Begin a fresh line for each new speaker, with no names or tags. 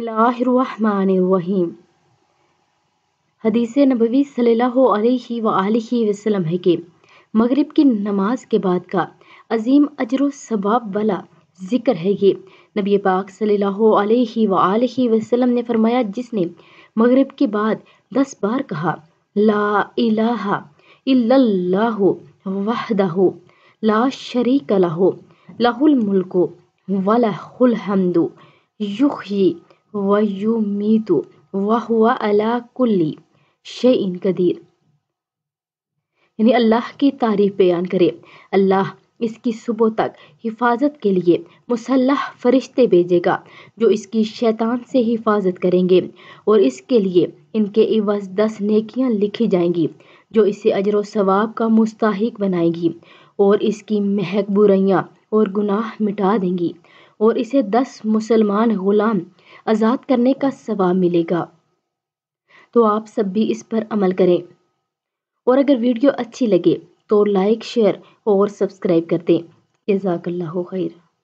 बिस्मिल्लाहिर्रहमानिर्रहीम। हदीस नबवी सल्लल्लाहु अलैहि वआलिहि वसल्लम है कि मगरिब की नमाज के बाद का अजीम अजर सवाब वाला जिक्र है ये। नबी पाक सल्लल्लाहु अलैहि वआलिहि वसल्लम ने फरमाया, जिसने मगरिब के बाद 10 बार कहा ला इलाहा इल्लल्लाहु वहदहु ला शरीक लहु लहुल मुल्कु व लहुल हम्दु युहयी व युमीतु व हुवा अला कुल्ली शैइन कदीर, यानी अल्लाह की तारीफ बयान करे। अल्लाह इसकी सुबह तक हिफाजत के लिए मुसल्लह फरिश्ते भेजेगा जो इसकी शैतान से हिफाजत करेंगे, और इसके लिए इनके इवज़ 10 नेकियां लिखी जाएंगी जो इसे अजर व सवाब का मुस्ताहिक बनाएंगी, और इसकी महक बुराइयां और गुनाह मिटा देंगी, और इसे 10 मुसलमान गुलाम आज़ाद करने का सवाब मिलेगा। तो आप सब भी इस पर अमल करें, और अगर वीडियो अच्छी लगे तो लाइक, शेयर और सब्सक्राइब कर दें। जज़ाकल्लाहु खैर।